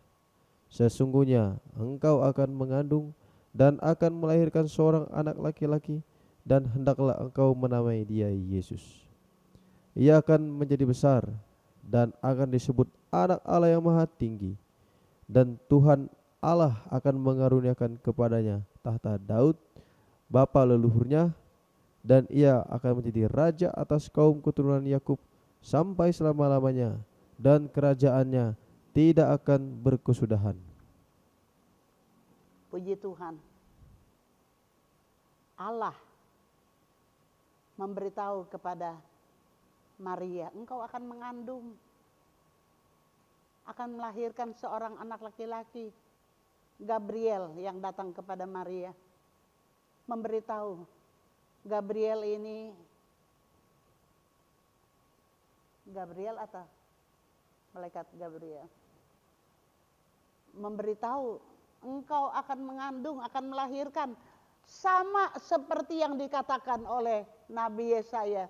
Sesungguhnya engkau akan mengandung dan akan melahirkan seorang anak laki-laki, dan hendaklah engkau menamai dia Yesus. Ia akan menjadi besar dan akan disebut Anak Allah yang Maha Tinggi. Dan Tuhan Allah akan mengaruniakan kepadanya tahta Daud, bapa leluhurnya, dan ia akan menjadi raja atas kaum keturunan Yakub sampai selama-lamanya, dan kerajaannya tidak akan berkesudahan." Puji Tuhan. Allah memberitahu kepada Maria, engkau akan mengandung, akan melahirkan seorang anak laki-laki. Gabriel yang datang kepada Maria memberitahu. Gabriel atau malaikat Gabriel memberitahu, engkau akan mengandung, akan melahirkan, sama seperti yang dikatakan oleh Nabi Yesaya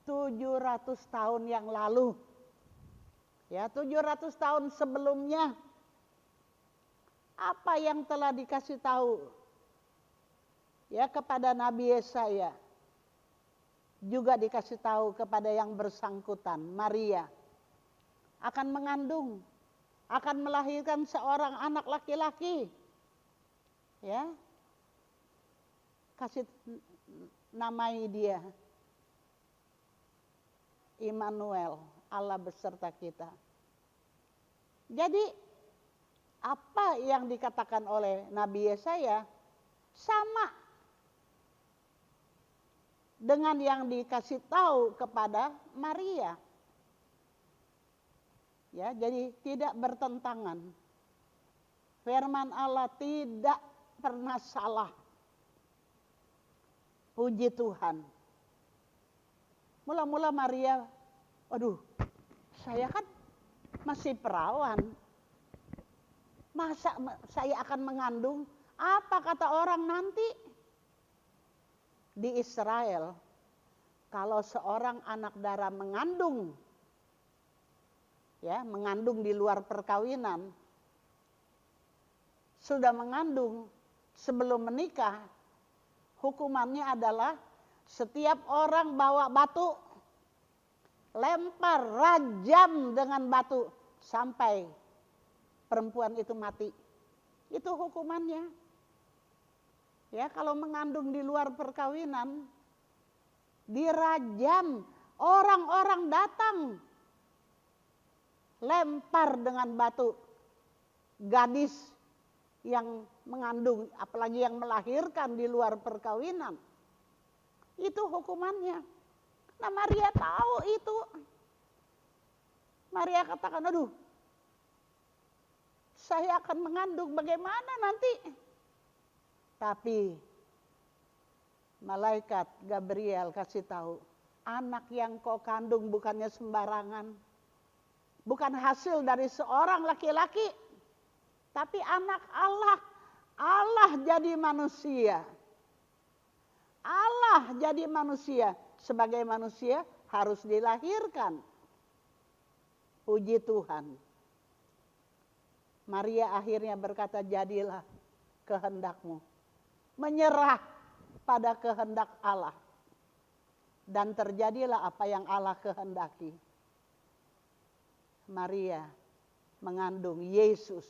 700 tahun yang lalu. Ya, 700 tahun sebelumnya, apa yang telah dikasih tahu ya kepada Nabi Yesaya, juga dikasih tahu kepada yang bersangkutan, Maria akan mengandung, akan melahirkan seorang anak laki-laki. Ya, kasih namai dia Immanuel, Allah beserta kita. Jadi apa yang dikatakan oleh Nabi Yesaya sama dengan yang dikasih tahu kepada Maria. Ya, jadi tidak bertentangan. Firman Allah tidak pernah salah. Puji Tuhan. Mula-mula Maria, aduh, saya kan masih perawan. Masa saya akan mengandung? Apa kata orang nanti? Di Israel, kalau seorang anak darah mengandung, ya, mengandung di luar perkawinan, sudah mengandung sebelum menikah, hukumannya adalah Setiap orang bawa batu, lempar, rajam dengan batu sampai perempuan itu mati. Itu hukumannya. Ya, kalau mengandung di luar perkawinan, dirajam. Orang-orang datang, lempar dengan batu. Gadis yang mengandung, apalagi yang melahirkan di luar perkawinan, itu hukumannya. Nah, Maria tahu itu. Maria katakan, aduh, saya akan mengandung, bagaimana nanti? Tapi malaikat Gabriel kasih tahu, anak yang kau kandung bukannya sembarangan. Bukan hasil dari seorang laki-laki, tapi anak Allah. Allah jadi manusia. Allah jadi manusia. Sebagai manusia harus dilahirkan. Puji Tuhan. Maria akhirnya berkata, jadilah kehendakmu. Menyerah pada kehendak Allah. Dan terjadilah apa yang Allah kehendaki. Maria mengandung Yesus.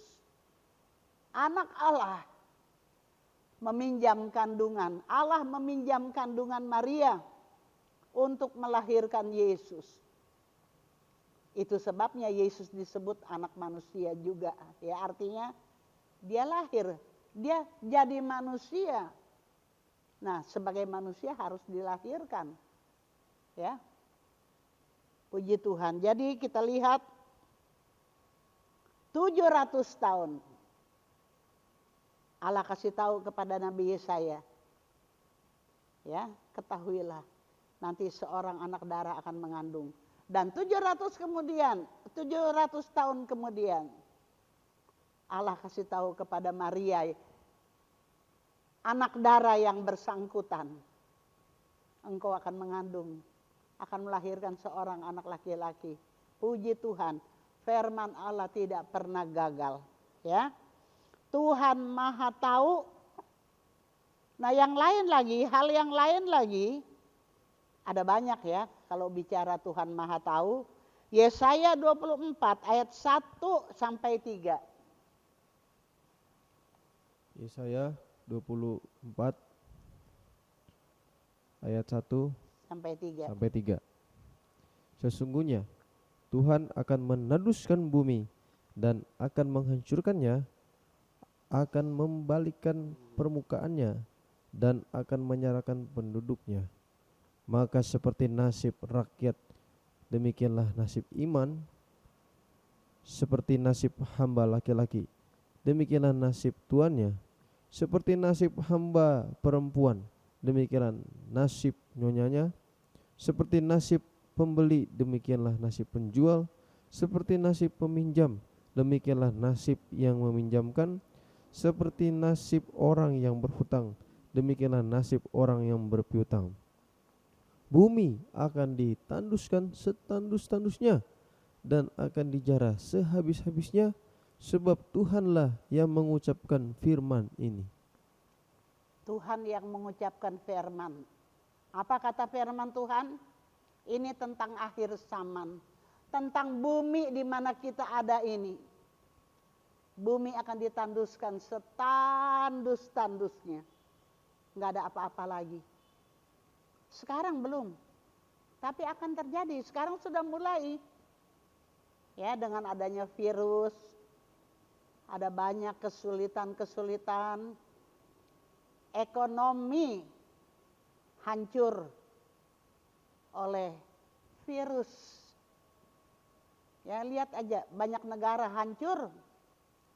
Anak Allah meminjam kandungan. Allah meminjam kandungan Maria untuk melahirkan Yesus. Itu sebabnya Yesus disebut anak manusia juga. Ya, artinya dia lahir, dia jadi manusia. Nah, sebagai manusia harus dilahirkan. Ya. Puji Tuhan. Jadi kita lihat 700 tahun Allah kasih tahu kepada Nabi Yesaya. Ya, ketahuilah nanti seorang anak darah akan mengandung. Dan 700 tahun kemudian Allah kasih tahu kepada Maria, anak darah yang bersangkutan, engkau akan mengandung, akan melahirkan seorang anak laki-laki. Puji Tuhan, firman Allah tidak pernah gagal. Ya, Tuhan Maha Tahu. Nah, yang lain lagi, hal yang lain lagi, ada banyak ya kalau bicara Tuhan Maha Tahu. Yesaya 24 ayat 1 sampai 3. Yesaya 24 ayat 1 sampai 3. Sesungguhnya Tuhan akan meneduskan bumi dan akan menghancurkannya, akan membalikkan permukaannya dan akan menyerahkan penduduknya. Maka seperti nasib rakyat, demikianlah nasib iman. Seperti nasib hamba laki-laki, demikianlah nasib tuannya. Seperti nasib hamba perempuan, demikianlah nasib nyonyanya. Seperti nasib pembeli, demikianlah nasib penjual. Seperti nasib peminjam, demikianlah nasib yang meminjamkan. Seperti nasib orang yang berhutang, demikianlah nasib orang yang berpiutang. Bumi akan ditanduskan setandus-tandusnya dan akan dijarah sehabis-habisnya, sebab Tuhanlah yang mengucapkan firman ini. Tuhan yang mengucapkan firman. Apa kata firman Tuhan? Ini tentang akhir zaman, tentang bumi di mana kita ada ini. Bumi akan ditanduskan setandus-tandusnya. Nggak ada apa-apa lagi. Sekarang belum, tapi akan terjadi. Sekarang sudah mulai. Ya, dengan adanya virus, ada banyak kesulitan-kesulitan. Ekonomi hancur oleh virus. Ya, lihat aja, banyak negara hancur.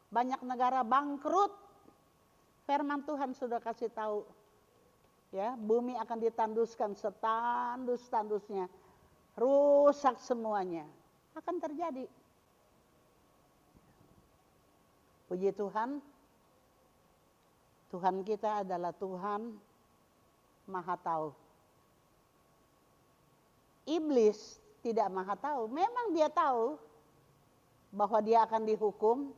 Banyak negara bangkrut. Firman Tuhan sudah kasih tahu. Ya, bumi akan ditanduskan setandus-tandusnya. Rusak semuanya. Akan terjadi. Puji Tuhan. Tuhan kita adalah Tuhan Maha Tahu. Iblis tidak Maha Tahu. Memang dia tahu bahwa dia akan dihukum.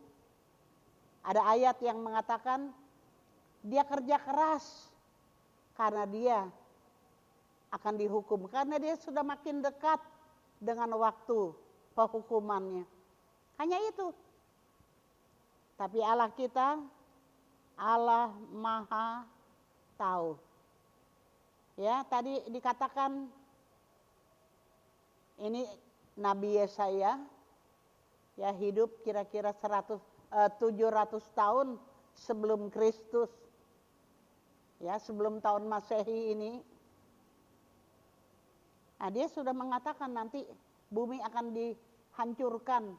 Ada ayat yang mengatakan dia kerja keras karena dia akan dihukum karena dia sudah makin dekat dengan waktu penghukumannya. Hanya itu. Tapi Allah kita, Allah Maha tahu. Ya, tadi dikatakan ini Nabi Yesaya ya hidup kira-kira 700 tahun sebelum Kristus. Ya, sebelum tahun Masehi ini. Nah, dia sudah mengatakan nanti bumi akan dihancurkan,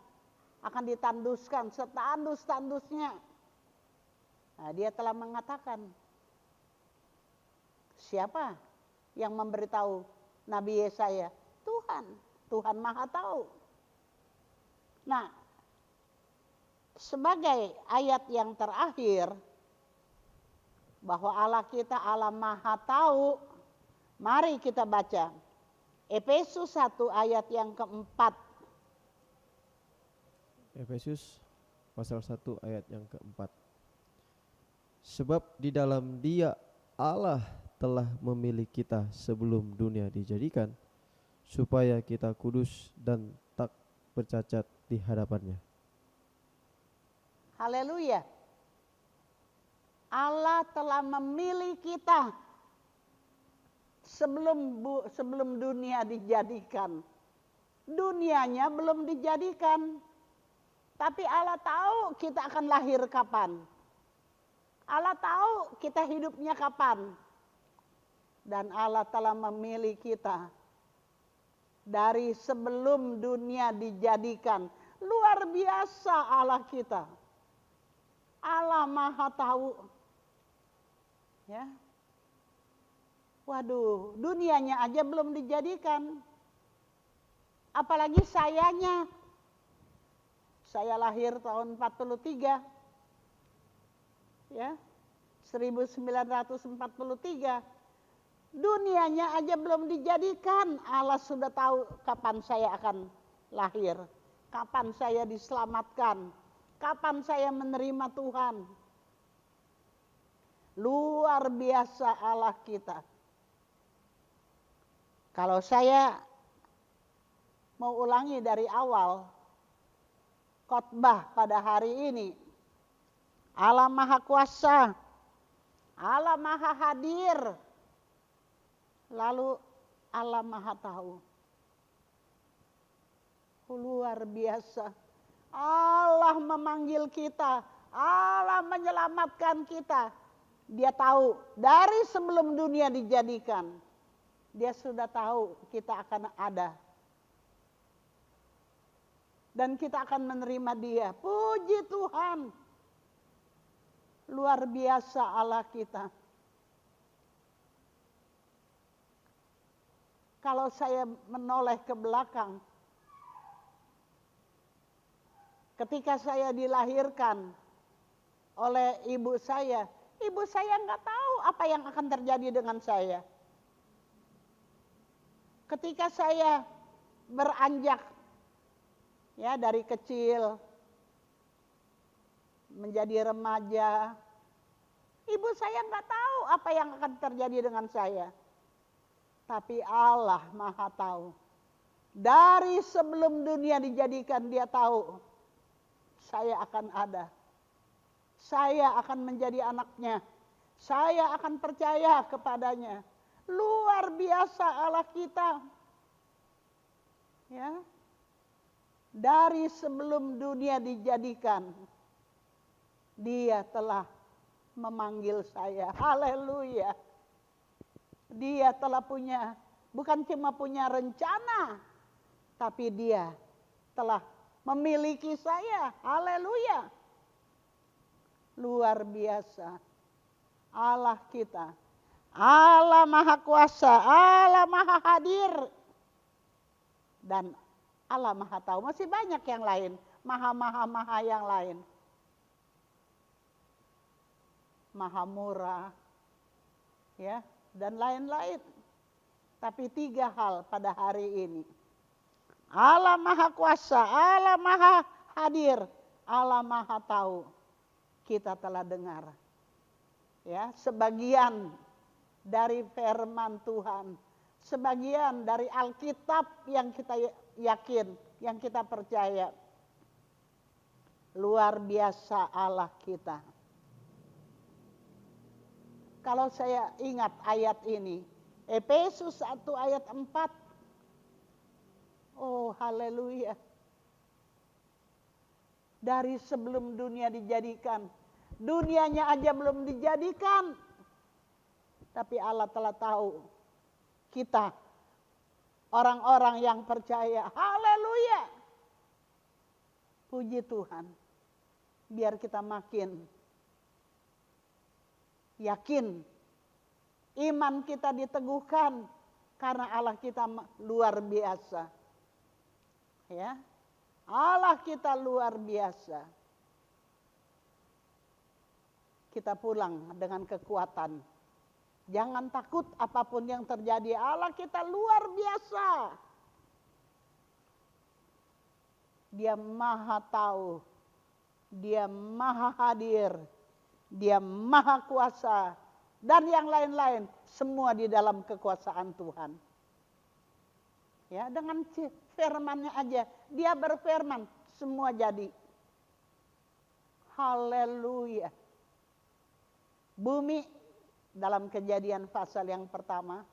akan ditanduskan setandus-tandusnya. Nah, dia telah mengatakan, siapa yang memberitahu Nabi Yesaya? Tuhan, Tuhan Maha tahu. Nah, sebagai ayat yang terakhir, bahwa Allah kita Allah Maha tahu, mari kita baca Efesus 1 ayat yang keempat. Efesus pasal 1 ayat yang keempat. Sebab di dalam Dia Allah telah memilih kita sebelum dunia dijadikan, supaya kita kudus dan tak bercacat di hadapannya. Haleluya. Allah telah memilih kita sebelum dunia dijadikan. Dunianya belum dijadikan. Tapi Allah tahu kita akan lahir kapan. Allah tahu kita hidupnya kapan. Dan Allah telah memilih kita dari sebelum dunia dijadikan. Luar biasa Allah kita. Allah Maha tahu. Ya. Waduh, dunianya aja belum dijadikan. Apalagi sayanya. Saya lahir tahun 43. Ya. 1943. Dunianya aja belum dijadikan. Allah sudah tahu kapan saya akan lahir. Kapan saya diselamatkan. Kapan saya menerima Tuhan. Luar biasa Allah kita. Kalau saya mau ulangi dari awal khotbah pada hari ini. Allah Maha Kuasa. Allah Maha Hadir. Lalu Allah Maha Tahu. Luar biasa. Allah memanggil kita. Allah menyelamatkan kita. Dia tahu dari sebelum dunia dijadikan. Dia sudah tahu kita akan ada. Dan kita akan menerima Dia. Puji Tuhan. Luar biasa Allah kita. Kalau saya menoleh ke belakang, ketika saya dilahirkan oleh ibu saya nggak tahu apa yang akan terjadi dengan saya. Ketika saya beranjak ya dari kecil menjadi remaja, ibu saya nggak tahu apa yang akan terjadi dengan saya. Tapi Allah Maha tahu. Dari sebelum dunia dijadikan Dia tahu saya akan ada. Saya akan menjadi anaknya. Saya akan percaya kepadanya. Luar biasa Allah kita. Ya. Dari sebelum dunia dijadikan, Dia telah memanggil saya. Haleluya. Dia telah punya, bukan cuma punya rencana, tapi Dia telah memiliki saya. Haleluya. Luar biasa. Allah kita. Allah Maha Kuasa. Allah Maha Hadir. Dan Allah Maha Tahu. Masih banyak yang lain. Maha yang lain. Maha Murah. Ya. Dan lain-lain. Tapi 3 hal pada hari ini. Allah Maha Kuasa, Allah Maha Hadir, Allah Maha Tahu. Kita telah dengar. Ya, sebagian dari firman Tuhan. sebagian dari Alkitab yang kita yakin, yang kita percaya. Luar biasa Allah kita. Kalau saya ingat ayat ini, Efesus 1 ayat 4. Oh, haleluya. Dari sebelum dunia dijadikan, dunianya aja belum dijadikan, tapi Allah telah tahu kita, orang-orang yang percaya. Haleluya. Puji Tuhan. Biar kita makin yakin, iman kita diteguhkan karena Allah kita luar biasa. Ya. Allah kita luar biasa. Kita pulang dengan kekuatan. Jangan takut apapun yang terjadi. Allah kita luar biasa. Dia maha tahu. Dia maha hadir. Dia maha kuasa. Dan yang lain-lain. Semua di dalam kekuasaan Tuhan. Ya, dengan firman-Nya aja. Dia berfirman. Semua jadi. Haleluya. Bumi dalam Kejadian pasal yang pertama.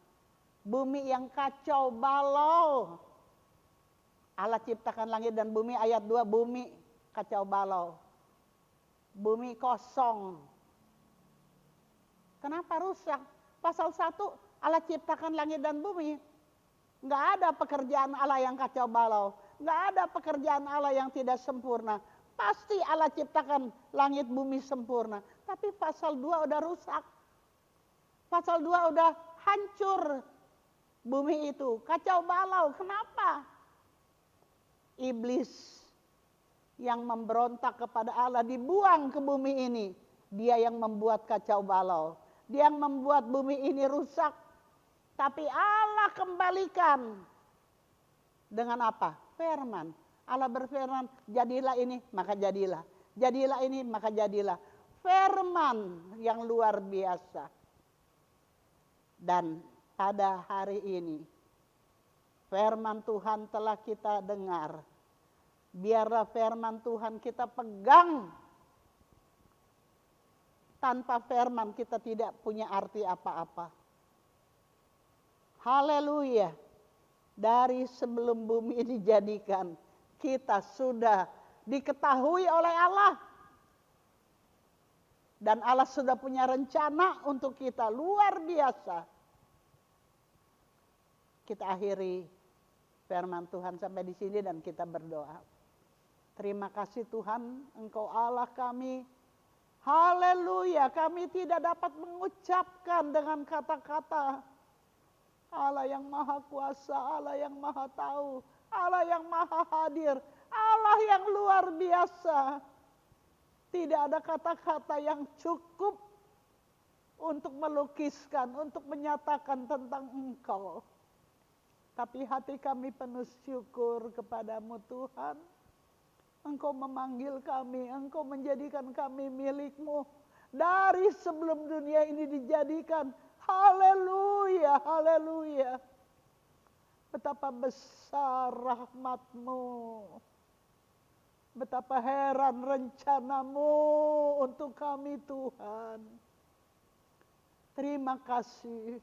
Bumi yang kacau balau. Allah ciptakan langit dan bumi, ayat 2, bumi kacau balau. Bumi kosong. Kenapa rusak? Pasal 1, Allah ciptakan langit dan bumi. Enggak ada pekerjaan Allah yang kacau balau. Enggak ada pekerjaan Allah yang tidak sempurna. Pasti Allah ciptakan langit bumi sempurna. Tapi pasal 2 udah rusak. Pasal 2 udah hancur. Bumi itu kacau balau. Kenapa? Iblis yang memberontak kepada Allah dibuang ke bumi ini. Dia yang membuat kacau balau. Dia yang membuat bumi ini rusak. Tapi Allah kembalikan. Dengan apa? Firman. Allah berfirman, jadilah ini, maka jadilah. Jadilah ini, maka jadilah. Firman yang luar biasa. Dan pada hari ini, firman Tuhan telah kita dengar. Biarlah firman Tuhan kita pegang. Tanpa firman kita tidak punya arti apa-apa. Haleluya. Dari sebelum bumi dijadikan, kita sudah diketahui oleh Allah. Dan Allah sudah punya rencana untuk kita luar biasa. Kita akhiri firman Tuhan sampai di sini dan kita berdoa. Terima kasih Tuhan, Engkau Allah kami. Haleluya, kami tidak dapat mengucapkan dengan kata-kata. Allah yang maha kuasa, Allah yang maha tahu, Allah yang maha hadir, Allah yang luar biasa. Tidak ada kata-kata yang cukup untuk melukiskan, untuk menyatakan tentang Engkau. Tapi hati kami penuh syukur kepadamu Tuhan. Engkau memanggil kami, Engkau menjadikan kami milik-Mu. Dari sebelum dunia ini dijadikan. Haleluya, haleluya. Betapa besar rahmat-Mu. Betapa heran rencana-Mu untuk kami Tuhan. Terima kasih.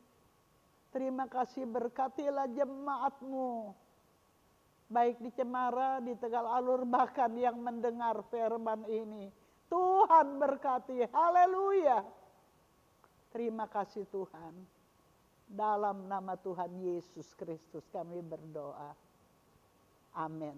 Terima kasih, berkatilah jemaat-Mu. Baik di Cemara, di Tegal Alur, bahkan yang mendengar firman ini. Tuhan berkati, haleluya. Terima kasih Tuhan. Dalam nama Tuhan Yesus Kristus kami berdoa. Amin.